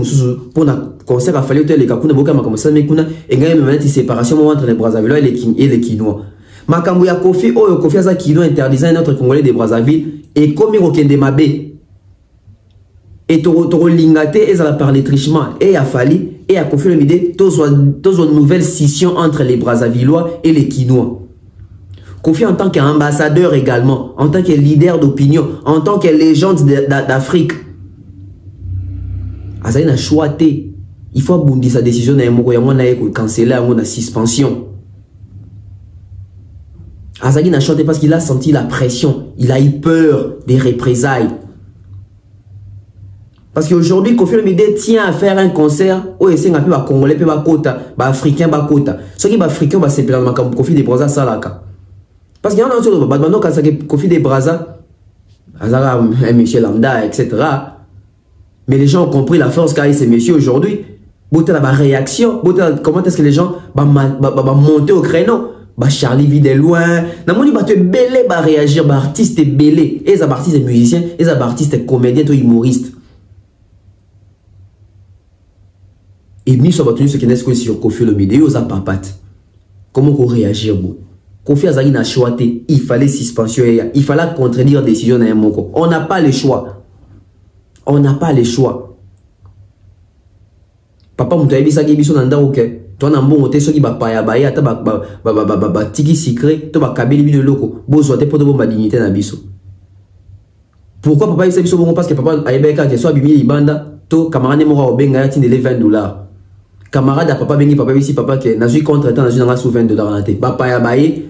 pour la concert à fallu les kakuna boka comme ça mais kuna et gagne maintenant une séparation entre les Brazzavillois et les Kinois. Makambo ya Koffi oh Koffi za Kino interdisant notre Congolais de Brazzaville et comme il okende mabe et to lingaté et ça parler trichement et a fallu et a Koffi Olomide tous une nouvelle scission entre les Brazzavillois et les Kinois. Koffi en tant qu'ambassadeur également, en tant que leader d'opinion, en tant que légende d'Afrique. Azali na choité. Il faut abonder sa décision na moko ya mwana eko canceller na suspension. Azali na choité parce qu'il a senti la pression, il a eu peur des représailles. Parce qu'aujourd'hui Koffi Olomide tient à faire un concert où il s'engape ba congolais pe ba kota, ba africain ba kota. Ceux qui ba africain ba se pela makam Koffi de Braza salaka. Parce qu'il y en a autre ba bando ka Koffi de Braza un monsieur lambda, etc. Mais les gens ont compris la force qu'a eu ces messieurs aujourd'hui. La réaction, comment est-ce que les gens vont monter au créneau? Charlie vit de loin. Namoni ba te belé ba réagir, ba artiste belé. Et les artistes musiciens, et les artistes comédiens, et humoristes. Et nous sommes tenus ce qui n'est sur Kofi Olomide, et aux papates. Comment qu'on réagir bon? Kofi Azali n'a choisi, il fallait suspension, il fallait contredire décision d'un moko. On n'a pas le choix. On n'a pas le choix. Papa mouta ebisa gebiso nanda ok. Toi na mbongo te soki ba paya ba ya ta ba tiki secret to ba kabeli bi de loko. Bozo te poto bomba dignité na biso. Pourquoi papa yesa biso bongo parce que papa ayebeka ke so abimi libanda to camarade mo ra obenga ya tindele $20. Camarade papa bengi papa bisi papa ke na zui contre temps na zui na sous $20 na te. Ba paya ba ye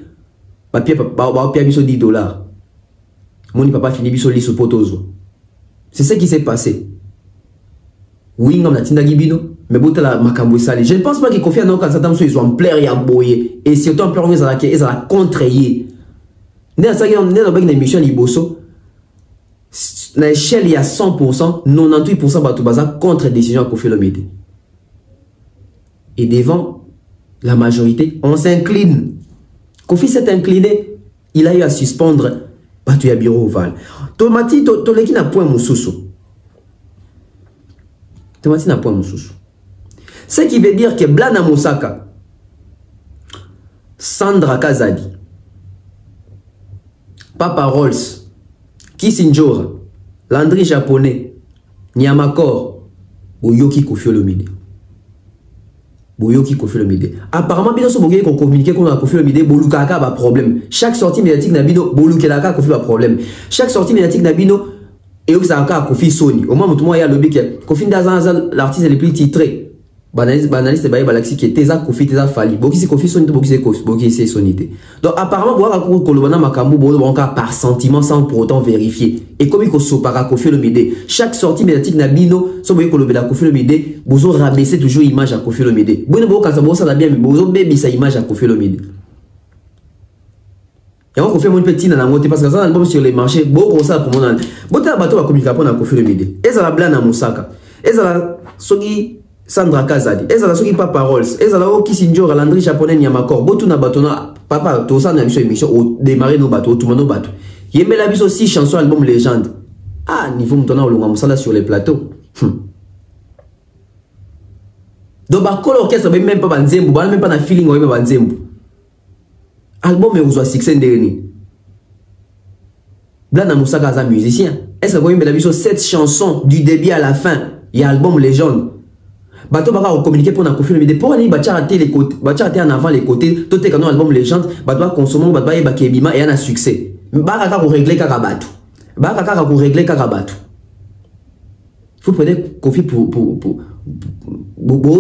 papier ba pia biso $10. Moni papa fini biso liso potozo. C'est ce qui s'est passé. Oui, on a tinda gibino. Mais bon, la makambo sali. Je ne pense pas que Kofi Annan quand ça ils ont en plaire et en boyer et surtout en plaire ils ont contrer. Né ça on est dans une émission liboso. Na échelle il y a 100%, 98% batu baza contre décision Kofi Olomide. Et devant la majorité, on s'incline. Kofi s'est incliné, il a eu à suspendre batu ya bureau oval. Tomati to leki na point mususu. Tomati na point mususu. Ce qui veut dire que Blana Moussaka, Sandra Kazadi, Papa Rolls, Kissinjora, Landry Japonais, Nyamakor, Boyoki Kofi Olomide. Boyoki Kofi Olomide. Apparemment, bien sûr, vous communiquer qu'on a Kofi Olomide, Bolukaka a problème. Chaque sortie médiatique n'abino, Bolukelaka a Kofi a problème. Chaque sortie médiatique n'abino, et où ça a Kofi Sony. Au moment où moi, il y a le bic, Kofi Ndazan, l'artiste le plus titré. Banaliste baye balaxi qui teza Kofi teza fali boki c'est Kofi sonité boki c'est sonité. Donc apparemment boire ko kolobana makambu bo encore par sentiment sans pour autant vérifier. Et comme il ko sopara Kofi Olomide, chaque sortie médiatique na bino so boye kolobela Kofi Olomide, bozo rabaisser toujours image à Kofi Olomide. Bono bo ka ça bo ça bien mais bozo baby sa image à Kofi Olomide. Et on fait mon petit na ngote parce que ça album sur les marchés beaucoup ça pour mon bota bato ba communiquer pour na Kofi Olomide. Ezala bla na Moussaka. Ezala sogi Sandra Kazadi, ezala soki Papa Rolls, ezala o Kissinjora, Landry Japonais, Nyamakor, botu na batona, papa, to sa na biso émission, au démarrer nos bateaux, tout le monde nos bateaux. Yembe la biso 6 chansons, album légende. Ah, niveau mtona ou longa moussala sur les plateaux. Donc, bah, col orchestre, même pas banzembo, même pas na feeling, même pas banzembo. Album, mais vous avez succès dernier. Blana Moussaka, un musicien. Est-ce que vous avez la biso 7 chansons du début à la fin? Il y a album légende. Bato baka communiquer pour na Kofi Olomide pour aller rater les côtés, rater en avant les côtés, tout est canon album légende, bato consommer, bato ba kebima et un succès. Baka ka ko régler kaka bato. Baka ka ko régler kaka bato. Vous prenez Kofi pour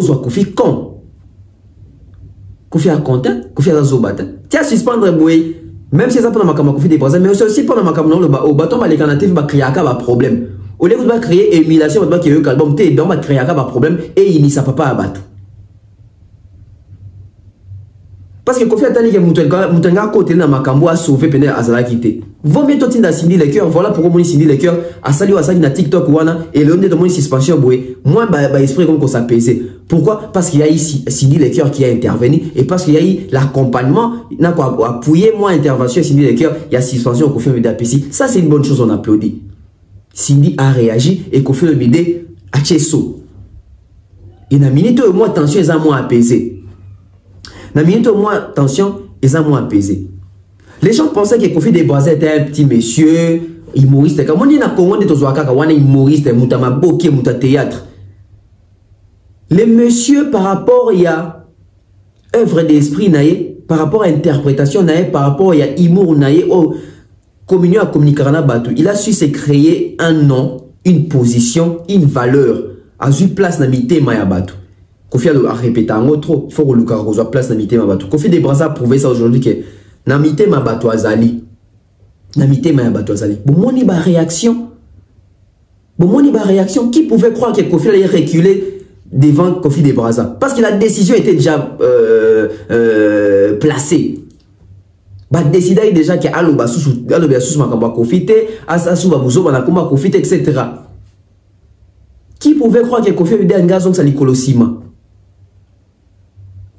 soit Kofi con. Kofi a content, Kofi a zobata. Tiens suspendre boy, même si ça pour na makama Kofi des Brazza, mais aussi pour na makama le bato ba les canadiens ba créer ka problème. Au lieu de créer émulation, on va créer un album, on va créer un problème et il n'y a pas à battre. Parce que Kofi a dit que Moutenga côté de Makambo a sauvé Pene Azala quitté. Vaut mieux tout à Cindy les cœurs, voilà pourquoi on Cindy les cœurs a salué à Sali na TikTok wana et le de mon suspension boué. Moi esprit comme qu'on s'apaisait. Pourquoi? Parce qu'il y a ici Cindy les cœurs qui a intervenu et parce qu'il y a eu l'accompagnement, n'a quoi appuyer moi intervention Cindy les cœurs, il y a suspension Kofi Olomide APC. Ça c'est une bonne chose, on applaudit. Cindy a réagi et Kofi Olomide a tchesso. Et na minute au moins tension ils ont moins apaisé. Na minute au moins tension ils ont moins apaisé. Les gens pensaient que Kofi des Brazza était un petit monsieur humoriste. Comme on dit na Congo de Tozoakaka, on est humoriste, mutama boké, muta théâtre. Les messieurs par rapport il y a œuvre d'esprit naïe, par rapport à interprétation naïe, par rapport il y a humour naïe, oh communion à communiquer à Batou. Il a su se créer un nom, une position, une valeur. À une place dans mité Maya Batou. Kofi a répété en trop. Il faut que Lucas soit place dans mité Maya Batou. Kofi des Brazza a prouvé ça aujourd'hui que Namité ma Batou Azali. Namité ma Batou Azali. Bon, mon iba réaction. Bon, mon iba réaction. Qui pouvait croire que Kofi allait reculer devant Kofi des Brazza? Parce que la décision était déjà placée. Bah décider déjà que aloba sous makamba kofite, asasu babuzo banakoma kofite, etc. Qui pouvait croire que Kofi Olomide a un gazon ça likolosima?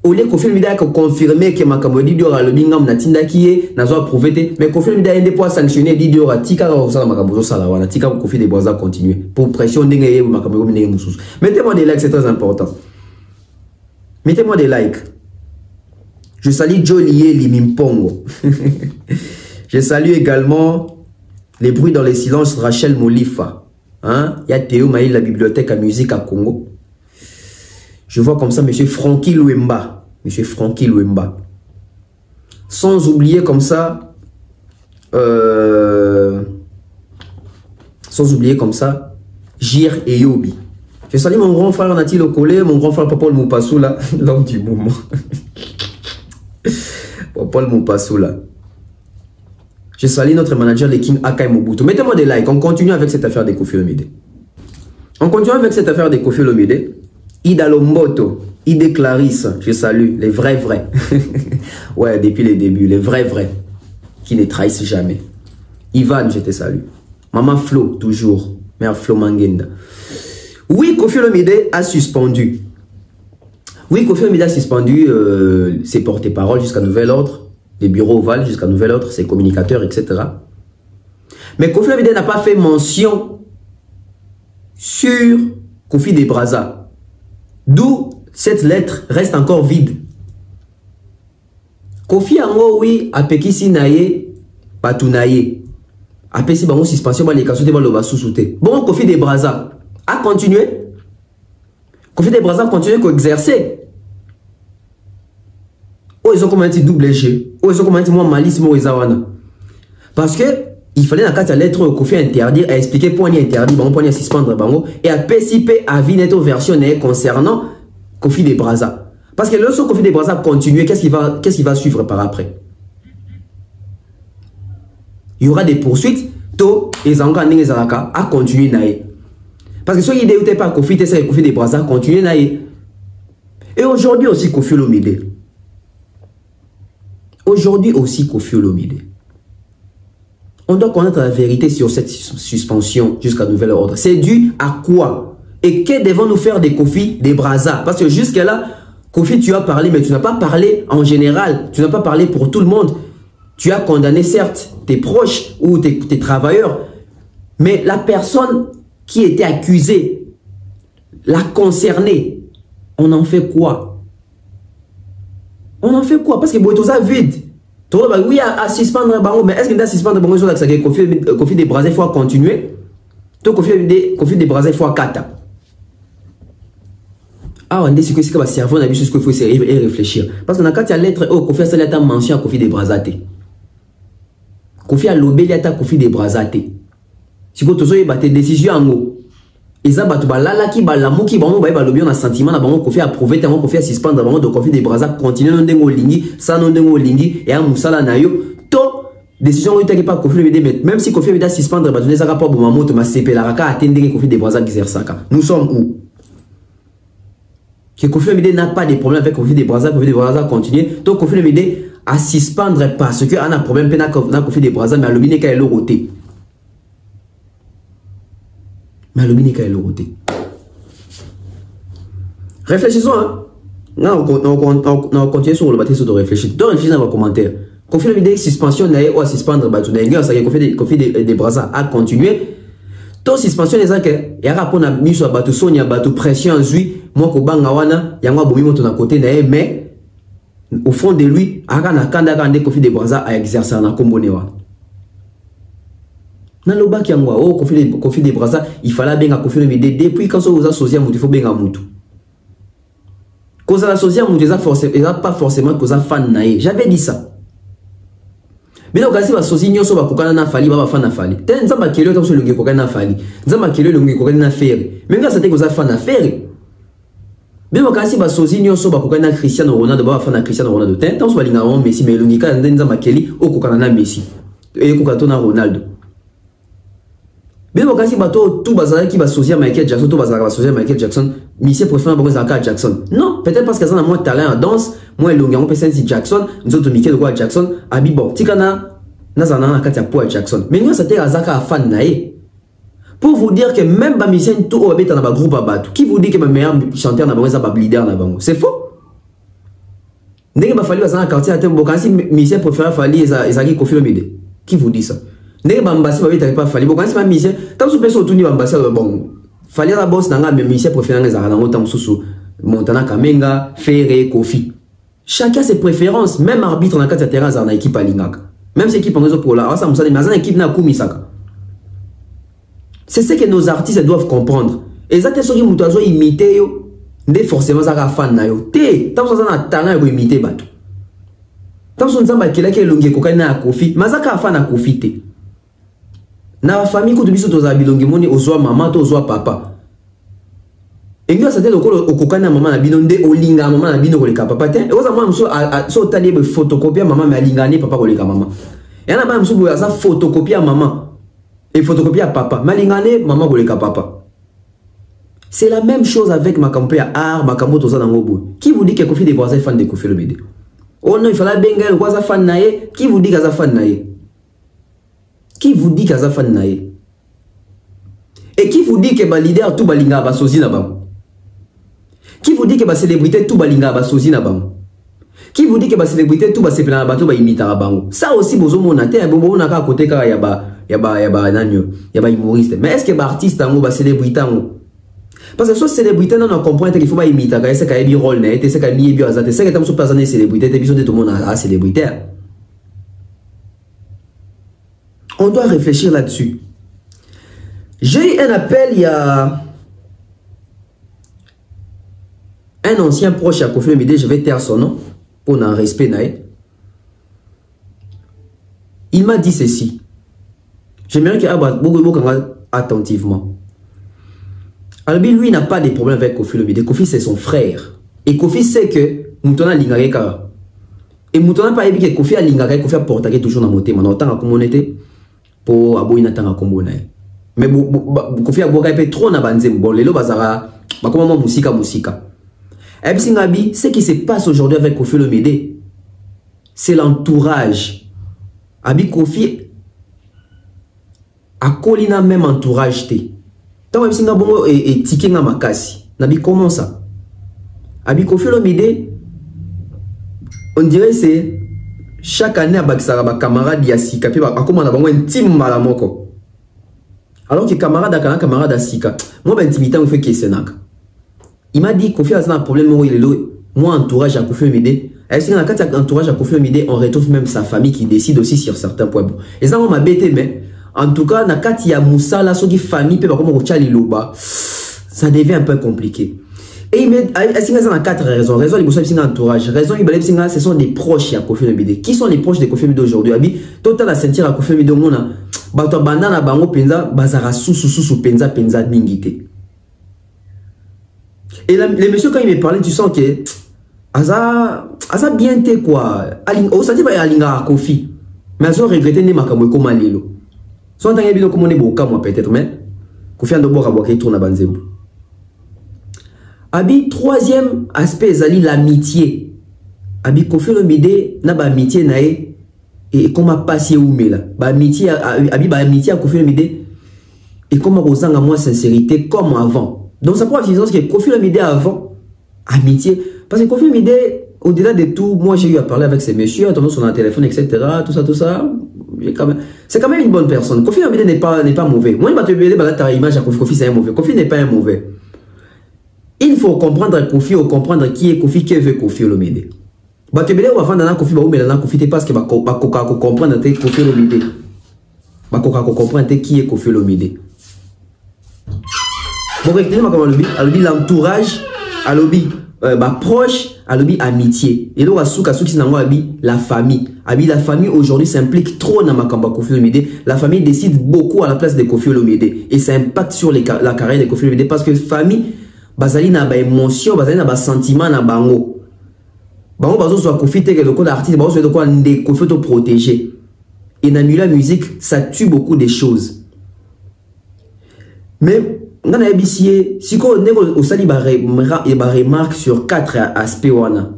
Au lieu Kofi Olomide a confirmé que makambo di diora le bingam na tinda kiye na zo prouvé, mais Kofi Olomide a un dépôt sanctionné di diora tika za makambo sala wana tika Kofi de Brazza continuer pour pression ndenge ye makambo ndenge mususu. Mettez-moi des likes, c'est très important. Mettez-moi des likes. Je salue Jolié Limimpongo. Je salue également les bruits dans les silences, Rachel Molifa. Hein? Il y a Théo Maï, la bibliothèque à musique à Congo. Je vois comme ça M. Francky Louemba. M. Francky Louemba. Sans oublier comme ça. Sans oublier comme ça. Jir et Yobi. Je salue mon grand frère Nati Lokole, mon grand frère Paul Moupassou là. L'homme du moment. Paul Moupassou là. Je salue notre manager, le King Akai Mobutu. Mettez-moi des likes. On continue avec cette affaire de Kofi Olomide. On continue avec cette affaire de Kofi Olomide. Ida Lomboto, Ida Clarisse, je salue. Les vrais. Ouais, depuis les débuts. Les vrais. Qui ne trahissent jamais. Ivan, je te salue. Maman Flo, toujours. Mère Flo Mangenda. Oui, Kofi Olomide a suspendu. Oui, Kofi Olomide a suspendu ses porte-paroles jusqu'à nouvel ordre, les bureaux ovales jusqu'à nouvel ordre, ses communicateurs, etc. Mais Kofi Olomide n'a pas fait mention sur Kofi de Brazza. D'où cette lettre reste encore vide. Kofi Ango, oui, a pekisi naye, patunaye. A pesi bango suspension, ba les kasoute, ba loba sous-souté. Bon, Kofi de Brazza a continué. Kofi de Brazza a continué à exercer. Oh, ils ont commencé double G. Oh, ils ont commencé moi malice, moi, parce que il fallait dans la lettre Kofi interdire, à expliquer pourquoi il interdit, pourquoi il suspendre bango, et à PCP à Vineto version concernant Kofi de Brazza. Parce que lorsque Kofi de Brazza continue, qu'est-ce qui va suivre par après? Il y aura des poursuites, to et Zanga Ningezaraka à continuer naïe. Parce que ce qui n'est pas Kofi, c'est Kofi de Brazza continue naïe. Et aujourd'hui aussi Kofi Olomide. Aujourd'hui aussi Kofi Olomide. On doit connaître la vérité sur cette suspension jusqu'à nouvel ordre. C'est dû à quoi? Et que devons-nous faire des Kofi de Brazza? Parce que jusque-là, Kofi, tu as parlé, mais tu n'as pas parlé en général. Tu n'as pas parlé pour tout le monde. Tu as condamné certes tes proches ou tes travailleurs. Mais la personne qui était accusée, la concernée, on en fait quoi? On en fait quoi? Parce que tout ça vide. Oui, à suspendre, mais est-ce qu'il doit suspendre Kofi de Brazza, il faut continuer? Kofi de Brazza, il faut 4. Ah, on dit que c'est que le cerveau, on a vu ce qu'il faut réfléchir. Parce que dans la lettre, Kofi a lettre mention à Kofi de Brazza. Kofi a lobé à Kofi de Brazza. Si vous avez des décisions en haut, et ça, qui balamu qui bon ba lobby on a sentiment na bango Kofi approuvé tant Kofi a suspendre bango de Kofi de Brazza continuer non dengo lingi ça non dengo lingi et à musala na yo to décision où t'as pas Kofi Olomide même si Kofi Olomide a suspendre ba donner ça rapport pour mamoto ma CP la raka attendre Kofi de Brazza exerçaka. Nous sommes où? Que Kofi Olomide n'a pas de problème avec Kofi de Brazza continue donc Kofi Olomide a suspendre parce que on a problème na Kofi de Brazza mais à lobby n'est qu'à l'oroté. Mais réfléchissons, hein. On continue sur le bâtiment de réfléchir. Donc, réfléchissez dans vos commentaires. Kofi Olomide suspension ou à suspendre Kofi de Brazza a continué. Ton suspension les a que y a rapport à mise sur bateau sonia bateau pression en zui moi ko banga wana yangwa bomi moto na côté na mais au fond de lui aka na kanda kande Kofi de Brazza a exercer na kombonewa. Dans le bas qui oh Kofi de Brazza il fallait bien Kofi Olomide depuis quand vous associez il faut bien mutu cause associé mutu pas forcément cause fan naïe j'avais dit ça mais donc si associé nyoso ba kokana na fali ba fan na fali ten nzamba kelio to le kokana na fali nzamba kelio le kokana na faire mais quand ça te cause fan na faire mais donc si associé nyoso ba kokana na Cristiano Ronaldo ba fan na Cristiano Ronaldo ten tant so linga Messi mais lungika nzamba keli o kokana na Messi et kokana na Ronaldo. Mais quand il bateau tout bazar qui va associer Michael Jackson, tout bazar va associer Michael Jackson, monsieur préfère beaucoup Zaka Jackson. Non, peut-être parce que ça a moins de talent en danse, moins longue, on peut sentir Jackson, nous autres Michael quoi Jackson, abi bon, tikana nazana na katia pour Jackson. Mais nous c'était Zaka fan nae. Pour vous dire que même ba musicien tout au dans ba groupe abatu, qui vous dit que ma meilleur chanteur na ba ba leader na bango. C'est faux. Ndenge ba fali bazana quartier à tembo quand si musicien préfère fali ezaki Koffi Olomide. Qui vous dit ça? N'est pas ambassade, pas fallu. Bon, quand c'est pas mission, tant que personne autour de l'ambassade, bon, fallait la bosse dans la mission préférée dans les autant sous Montana Kamenga, Ferré, Kofi. Chacun ses préférences, même arbitre dans la carte terrain dans l'équipe à Lingak. Même si l'équipe en réseau pour la, ça me semble, mais dans l'équipe n'a Kumisaka. C'est ce que nos artistes doivent comprendre. Et ça, c'est ce qui nous a imité, n'est forcément ça fan na yo. Té, tant que ça n'a talent, il imiter bateau. Tant que ça n'a pas qu'il longue cocaïna à Kofi, mais ça n'a fan à Kofi té. Na famille ko biso to za bilongi moni ozwa maman to ozwa papa. Engi sa te lokolo okokana maman na bino nde olinga maman na bino koleka papa te. E oza mwa mso so tali be photocopie maman mais alingani papa koleka maman. Et na ba mso bo za photocopie maman et photocopie papa. Malingane maman koleka papa. C'est la même chose avec makambo ya art, makambo to za nango bo. Qui vous dit que Koffi de Bois est fan de Koffi Olomide? Oh non, il fallait benga ko za fan nae. Qui vous dit que za fan nae? Qui vous dit qu'Aza fan nae? Et qui vous dit que ba leader tout balinga ba sozi na bam? Qui vous dit que ba célébrité tout balinga ba sozi na bam? Qui vous dit que ba célébrité tout ba sepela ba to ba imita bango? Ça aussi bozo mona te bobo na ka côté ka ya ba nanyo, ya ba humoriste. Mais est-ce que ba artiste ngo ba célébrité ngo? Parce que soit célébrité non on comprend qu'il faut ba imita ka c'est ka bi rôle na c'est ka mi bi azate c'est que tam so pas année célébrité te biso de tout monde a célébrité. On doit réfléchir là-dessus. J'ai eu un appel, il y a un ancien proche à Koffi Olomide, je vais taire son nom, pour un respect naïf. Il m'a dit ceci. J'aimerais qu'il y ait beaucoup attentivement. Alors lui n'a pas de problème avec Koffi Olomide. Koffi c'est son frère. Et Koffi sait que Moutona Lingare. Et Moutona pas dit que Koffi a Lingare, Koffi a porté toujours dans mon thème. On entend comment on était. Pour aboyer natanga kombo na mais Koffi aboka pe trop na banzem bon lelo bazara ba comment musika et puis singabi ce qui se passe aujourd'hui avec Koffi Olomide c'est l'entourage abi Koffi a kolina même entourage té tant même singa bongo et tikenga makasi nabi comment ça abi Koffi Olomide on dirait c'est chaque année, il y a des camarades qui sont intimes. Alors que camarade a camarade Sika, moi, l'intimité, je fais question. Il m'a dit Koffi a un problème, moi, entourage à Koffi Olomide. Et si on a entourage à Koffi Olomide, on retrouve même sa famille qui décide aussi sur certains points. Et ça, on m'a bêté, mais en tout cas, il y a Moussa, là, qui famille, ça devient un peu compliqué. Et il met à 4 raisons. Raison, il y a un entourage. Raison, ce sont des proches à Koffi Olomide. Qui sont les proches de Koffi Olomide aujourd'hui? Total la sentir à Koffi Olomide, on a bato bandana bango penza bazara sous penza mingite. Et les messieurs quand il me parlait, tu sens que asa bien té quoi. Oh ça dit pas alinga Koffi. Mais ils ont regretté ne makambo comme lelo. Sont en bien comme on est boka moi peut-être mais Koffi ando boka boka tourne à banzembo. Abi troisième aspect zali l'amitié. Abi Koffi Olomide na ba amitié nae et comment passer ou mela. Ba amitié abi ba amitié à Koffi Olomide et comment osanga moi sincérité comme avant. Donc ça prend évidence que Koffi Olomide avant amitié parce que Koffi Olomide au-delà de tout, moi j'ai eu à parler avec ces messieurs, attendant sur un téléphone etc. tout ça. C'est quand même une bonne personne. Koffi Olomide n'est pas mauvais. Moi il m'a te dire ta image à Koffi c'est un mauvais. Koffi n'est pas un mauvais. Il faut comprendre Koffi ou comprendre qui est Koffi, qui veut Koffi Olomide. Bah tu veux voir dans Koffi, bah où mais dans Koffi parce que bah comprendre Koffi Olomide. Bah comprendre qui est Koffi Olomide. Bon effectivement comme Alobi l'entourage, Alobi bah proche, Alobi amitié. Et là Asuka la famille. La famille aujourd'hui s'implique trop dans Makamba Koffi Olomide. La famille décide beaucoup à la place de Koffi Olomide et ça impacte sur la carrière de Koffi Olomide parce que famille bazali na ba émotion, bazali na ba sentiment na bango. Bango bazo soit Koffi te que le code artiste, bazo soit de quoi ndé Koffi te protéger. Et dans la musique, ça tue beaucoup de choses. Mais on a ébissé si on est au sali remarque sur 4 aspects wana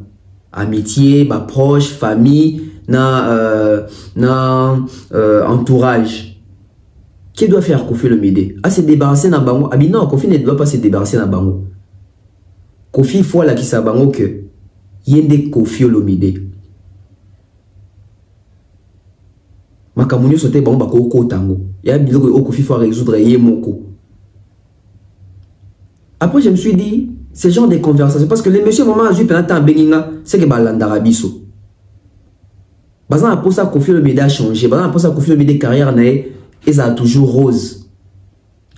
amitié, ba proche, famille, entourage. Qui doit faire Kofi Olomide? Ah, se débarrasser na bango. Ah, non, Kofi ne doit pas se débarrasser na bango. Kofi, il faut la qui sa bango que yende Kofi Olomide. Makamunyo sote bango bako ko tango. Ya biloko o Kofi faut résoudre yemoko. Après, je me suis dit, ce genre de conversation, parce que les messieurs, maman, a joué pendant temps Benginga, c'est que Balandarabiso. Bazan a pour ça Kofi Olomide a changé. Bazan a pour ça Kofi Olomide carrière nae. Et ça a toujours rose.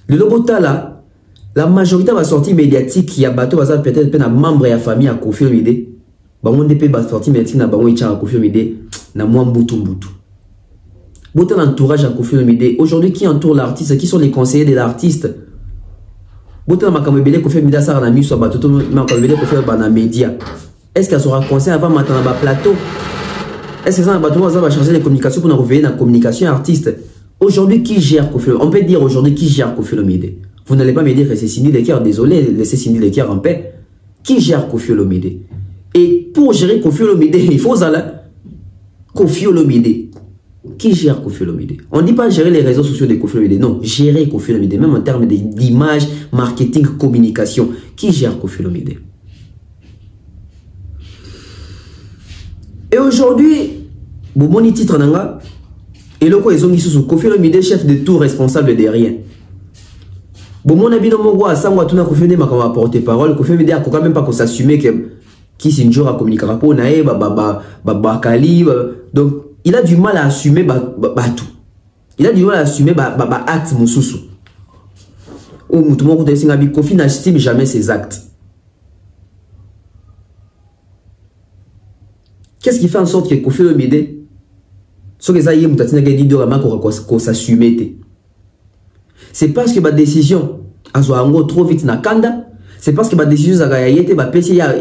Le lobota là, la majorité va sortir médiatique qui a battu peut-être un membre de la famille à Kofi Olomide. On ne peut pas sortir médiatique na bango à Kofi Olomide na moi mbutu. Botan entourage à Kofi Olomide. Aujourd'hui qui entoure l'artiste, qui sont les conseillers de l'artiste. Botan makamebele Kofi Olomide ça na mis sur bateau makamebele Kofi Olomide na média. Est-ce qu'elle sera conseillée avant maintenant na plateau? Est-ce que ça va changer les communications pour nous revenir dans la communication artiste? Aujourd'hui, qui gère Kofi Olomide? On peut dire aujourd'hui qui gère Kofi Olomide. Vous n'allez pas me dire que c'est Cindy Leker. Désolé, laissez Cindy Leker en paix. Qui gère Kofi Olomide? Et pour gérer Kofi Olomide, il faut ça Kofi Olomide. Qui gère Kofi Olomide? On ne dit pas gérer les réseaux sociaux de Kofi Olomide. Non, gérer Kofi Olomide. Même en termes d'image, marketing, communication. Qui gère Kofi Olomide? Et aujourd'hui, vous mon titre nanga. Et le quoi ils ont mis sous Kofi Olomide chef de tout responsable de rien. Bon mon abi no mongo a sangwa tuna Kofi Olomide makama porter parole Kofi Olomide a quand même pas qu'on s'assumer que qui s'injure à communiquer rapport nae kali donc il a du mal à assumer tout. Il a du mal à assumer acte mususu. Ou mutu moko te singa bi Kofi n'estime jamais ses actes. Qu'est-ce qui fait en sorte que Kofi Olomide c'est parce que ma décision a trop vite na kanda, c'est parce que ma décision a été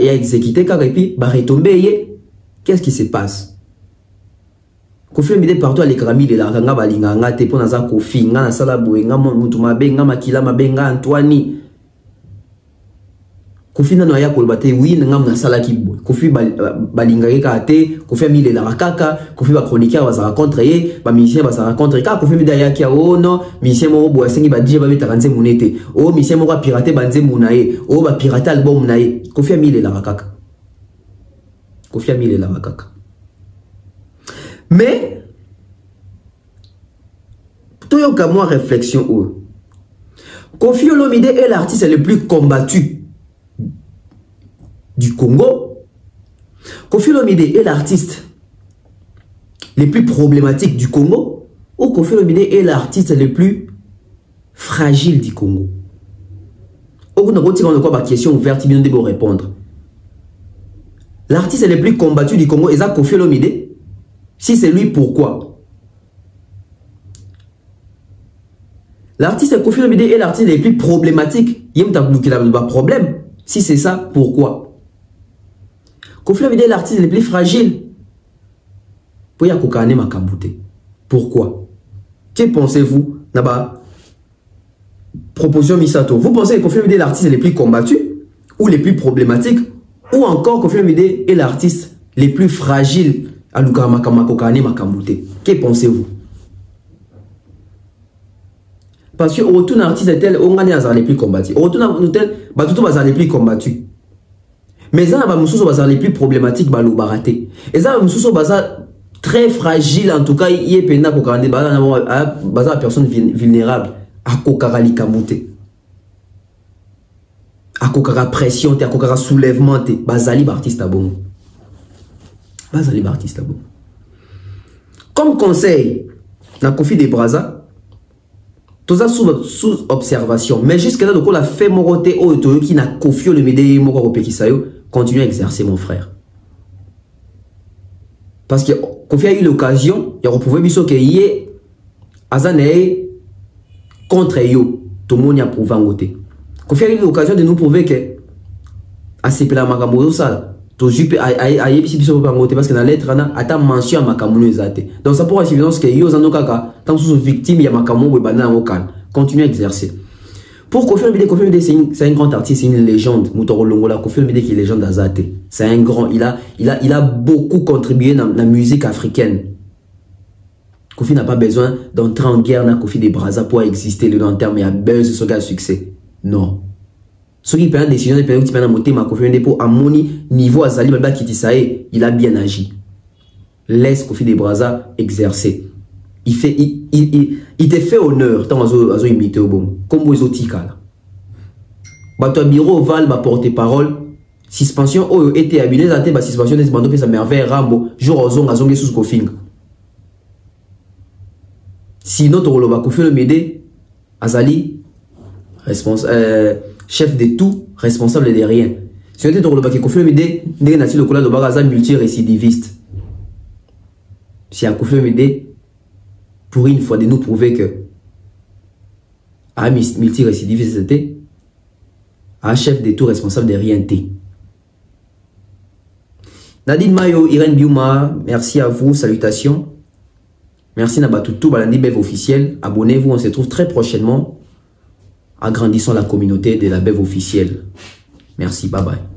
exécutée et puis retomber. Qu'est-ce qui se passe? Kofi Olomide partout à l'écran de la ranga balinganga te pona za Kofi nga na sala boenga mutu mabenga makila mabenga Antoine Kofi na noya kolbate oui ngam na sala ki boy Kofi balingaki ka te Kofi mi le la kaka Kofi ba chroniqueur ba rencontre ye ba musicien ba rencontre ka Kofi mi da yaki oh non musicien mo bo asengi ba DJ ba betaranze munete oh musicien mo ba pirater banze munaye oh ba pirater album naye Kofi mi le la kaka Kofi mi le la kaka. Mais toyoka moi réflexion ou Kofi Olomide est l'artiste le plus combattu du Congo. Kofi Olomide est l'artiste le plus problématique du Congo, ou Kofi Olomide est l'artiste le plus fragile du Congo. Au bout de quoi question ouverte, il faut répondre. L'artiste le plus combattu du Congo est Kofi Olomide. Si c'est lui, pourquoi? L'artiste Kofi Olomide est l'artiste le plus problématique. Il y a un problème. Si c'est ça, pourquoi? Kofi Olomide est l'artiste le plus fragile. Pourquoi? Que pensez-vous? Proposition Misato. Vous pensez que Kofi Olomide est l'artiste le plus combattu ou le plus problématique, ou encore Kofi Olomide est l'artiste le plus fragile? Que pensez-vous? Parce que au retour d'un artiste tel, on a les plus combattus. Au retour d'un tel, les plus combattus. Mais ça, les plus problématiques, et ça, très fragile, en tout cas, il y a une personne vulnérable. À Kokarali Kamute. À Kokara pression, à Kokara soulèvement, Bazali Bartista bon. Bazali Bartista bon. Comme conseil, na Kofi de Braza, tout ça sous observation. Mais jusqu'à là, donc on a fait mon côté, qui n'a Kofi Olomide, mon côté qui sayo. Continue à exercer, mon frère. Parce que Kofi a eu l'occasion, il a reprouvé que il est Azane contre yo. Tout le monde a prouvé en côté. Kofi a eu l'occasion de nous prouver que à ce plat Makamoto ça, tout jupe a yébisi biso en côté parce que dans lettre ana ata mention à Makamoto ezate. Donc ça pourrait évidence que yo zano kaka tant sous victime ya Makamoto et banana au calme. Continue à exercer. Pour Koffi Olomide, c'est un grand artiste, c'est une légende. Moutoro Longola, Koffi Olomide qui est légende d'Azate. C'est un grand, il a beaucoup contribué dans la musique africaine. Koffi n'a pas besoin d'entrer en guerre dans Koffi des Brazza pour exister le long terme et à buzz ce gars succès. Non. Ceux qui prennent des décisions, ils prennent monter ma Koffi Olomide pour amoni niveau Azali Malba Kitisae, il a bien agi. Laisse Koffi des Brazza exercer. Il te fait honneur tant à imiter au bon. Comme vous tika. Bato bureau val ba porte-parole. Suspension o été habilité à te suspension des bandos sa merveille Rambo jour aux ongles azongé sous Koffi. Sinon to lo ba Koffi Olomide Azali chef de tout, responsable de rien. Si on était to lo ba Koffi Olomide ndenge na ti lokola lo ba za multirécidiviste. Si à Koffi Olomide pour une fois de nous prouver que un multirécidiviste c'était un chef de tout responsable de rien. Nadine Mayo, Irène Biuma, merci à vous, salutations. Merci Nabatutu, Balandi Bev officiel. Abonnez-vous, on se retrouve très prochainement. Agrandissons la communauté de la Bev officielle. Merci, bye bye.